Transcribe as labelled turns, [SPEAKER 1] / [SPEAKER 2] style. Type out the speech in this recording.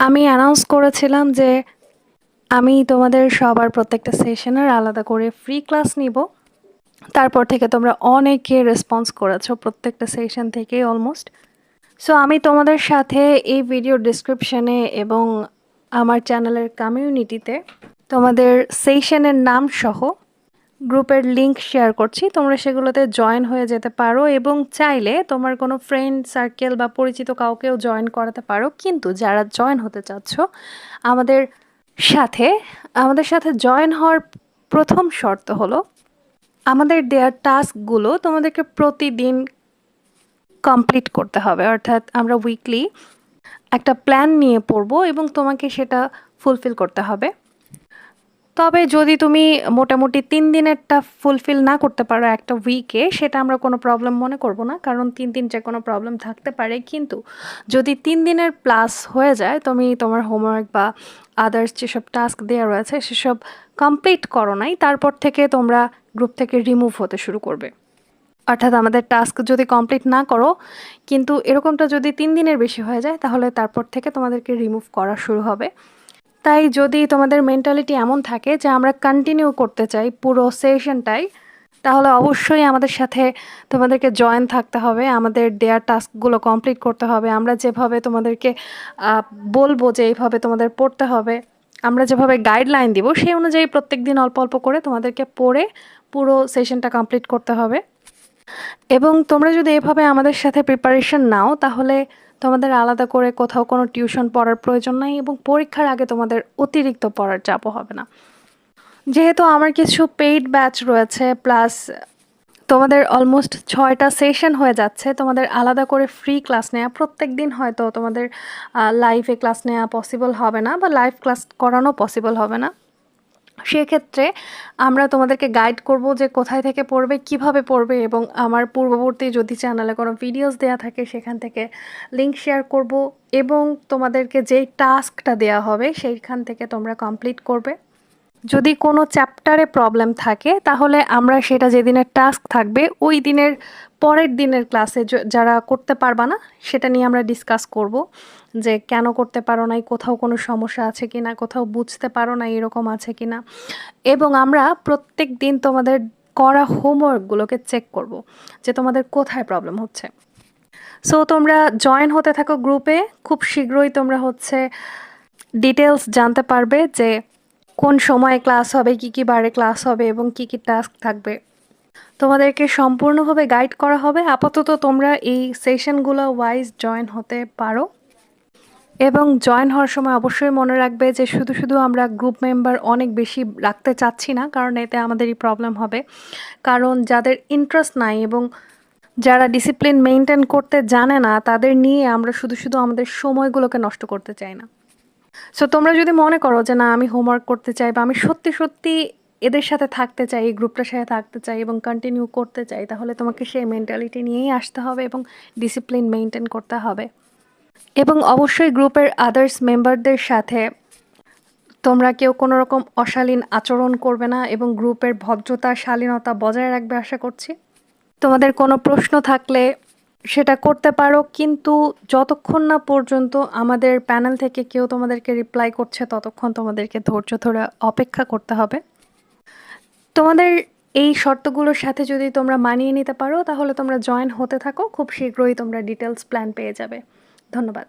[SPEAKER 1] আমি অ্যানাউন্স করেছিলাম যে আমি তোমাদের সবার প্রত্যেকটা সেশনের আলাদা করে ফ্রি ক্লাস নিব। তারপর থেকে তোমরা অনেকে রেসপন্স করেছো প্রত্যেকটা সেশন থেকে অলমোস্ট। সো আমি তোমাদের সাথে এই ভিডিও ডিসক্রিপশনে এবং আমার চ্যানেলের কমিউনিটিতে তোমাদের সেশনের নাম সহ গ্রুপের লিংক শেয়ার করছি। তোমরা সেগুলোতে জয়েন হয়ে যেতে পারো এবং চাইলে তোমার কোনো ফ্রেন্ড সার্কেল বা পরিচিত কাউকেও জয়েন করাতে পারো। কিন্তু যারা জয়েন হতে চাচ্ছ আমাদের সাথে আমাদের সাথে জয়েন হওয়ার প্রথম শর্ত হলো আমাদের দেওয়ার টাস্কগুলো তোমাদেরকে প্রতিদিন কমপ্লিট করতে হবে। অর্থাৎ আমরা উইকলি একটা প্ল্যান নিয়ে পড়বো এবং তোমাকে সেটা ফুলফিল করতে হবে। তবে যদি তুমি মোটামুটি 3 দিনেরটা ফুলফিল না করতে পারো একটা উইকে, সেটা আমরা কোনো প্রবলেম মনে করব না, কারণ 3 দিন যে কোনো প্রবলেম থাকতে পারে। কিন্তু যদি 3 দিনের প্লাস হয়ে যায়, তুমি তোমার হোমওয়ার্ক বা আদার্স যেসব টাস্ক দেওয়া রয়েছে সেসব কমপ্লিট করো নাই, তারপর থেকে তোমরা গ্রুপ থেকে রিমুভ হতে শুরু করবে। অর্থাৎ আমাদের টাস্ক যদি কমপ্লিট না করো, কিন্তু এরকমটা যদি 3 দিনের বেশি হয়ে যায়, তাহলে তারপর থেকে তোমাদেরকে রিমুভ করা শুরু হবে। তাই যদি তোমাদের মেন্টালিটি এমন থাকে যে আমরা কন্টিনিউ করতে চাই পুরো সেশনটাই, তাহলে অবশ্যই আমাদের সাথে তোমাদেরকে জয়েন থাকতে হবে। আমাদের দেয়ার টাস্কগুলো কমপ্লিট করতে হবে। আমরা যেভাবে তোমাদেরকে বলবো যে এইভাবে তোমাদের পড়তে হবে, আমরা যেভাবে গাইডলাইন দিব সেই অনুযায়ী প্রত্যেক দিন অল্প অল্প করে তোমাদেরকে পড়ে পুরো সেশনটা কমপ্লিট করতে হবে। এবং তোমরা যদি এভাবে আমাদের সাথে প্রিপারেশন নাও, তাহলে তোমাদের আলাদা করে কোথাও কোনো টিউশন পড়ার প্রয়োজন নাই এবং পরীক্ষার আগে তোমাদের অতিরিক্ত পড়ার চাপও হবে না। যেহেতু আমার কিছু পেইড ব্যাচ রয়েছে, প্লাস তোমাদের অলমোস্ট 6টা সেশন হয়ে যাচ্ছে, তোমাদের আলাদা করে ফ্রি ক্লাস নেওয়া প্রত্যেক দিন হয়তো তোমাদের লাইভে ক্লাস নেওয়া পসিবল হবে না বা লাইভ ক্লাস করানো পসিবল হবে না। সেক্ষেত্রে আমরা তোমাদেরকে গাইড করব যে কোথায় থেকে পড়বে, কিভাবে পড়বে, এবং আমার পূর্ববর্তী যদি চ্যানেলে কোনো ভিডিওস দেওয়া থাকে সেখান থেকে লিংক শেয়ার করব এবং তোমাদেরকে যেই টাস্কটা দেওয়া হবে সেইখান থেকে তোমরা কমপ্লিট করবে। যদি কোনো চ্যাপ্টারে প্রবলেম থাকে তাহলে আমরা সেটা যেদিনের টাস্ক থাকবে ওই দিনের পরের দিনের ক্লাসে যারা করতে পারবা না সেটা নিয়ে আমরা ডিসকাস করব যে কেন করতে পারো নাই, কোথাও কোনো সমস্যা আছে কি না, কোথাও বুঝতে পারো না এরকম আছে কি না। এবং আমরা প্রত্যেক দিন তোমাদের করা হোমওয়ার্কগুলোকে চেক করব যে তোমাদের কোথায় প্রবলেম হচ্ছে। সো তোমরা জয়েন হতে থাকো গ্রুপে। খুব শীঘ্রই তোমরা ডিটেলস জানতে পারবে যে কোন সময়ে ক্লাস হবে, কী বারে ক্লাস হবে এবং কী টাস্ক থাকবে। তোমাদেরকে সম্পূর্ণভাবে গাইড করা হবে। আপাতত তোমরা এই সেশনগুলো ওয়াইজ জয়েন হতে পারো এবং জয়েন হওয়ার সময় অবশ্যই মনে রাখবে যে শুধু শুধু আমরা গ্রুপ মেম্বার অনেক বেশি রাখতে চাচ্ছি না, কারণ এতে আমাদেরই প্রবলেম হবে। কারণ যাদের ইন্টারেস্ট নাই এবং যারা ডিসিপ্লিন মেনটেন করতে জানে না, তাদের নিয়ে আমরা শুধু শুধু আমাদের সময়গুলোকে নষ্ট করতে চাই না। সো তোমরা যদি মনে করো যে না, আমি হোমওয়ার্ক করতে চাই বা আমি সত্যি সত্যি এদের সাথে থাকতে চাই, এই গ্রুপটার সাথে থাকতে চাই এবং কন্টিনিউ করতে চাই, তাহলে তোমাকে সেই মেন্টালিটি নিয়েই আসতে হবে এবং ডিসিপ্লিন মেনটেন করতে হবে। এবং অবশ্যই গ্রুপের আদার্স মেম্বারদের সাথে তোমরা কেউ কোনো রকম অশালীন আচরণ করবে না এবং গ্রুপের ভদ্রতা শালীনতা বজায় রাখবে আশা করছি। তোমাদের কোনো প্রশ্ন থাকলে সেটা করতে পারো, কিন্তু যতক্ষণ না পর্যন্ত আমাদের প্যানেল থেকে কেউ তোমাদেরকে রিপ্লাই করছে ততক্ষণ তোমাদেরকে ধৈর্য ধরে অপেক্ষা করতে হবে। তোমাদের এই শর্তগুলোর সাথে যদি তোমরা মানিয়ে নিতে পারো তাহলে তোমরা জয়েন হতে থাকো। খুব শীঘ্রই তোমরা ডিটেলস প্ল্যান পেয়ে যাবে। ধন্যবাদ।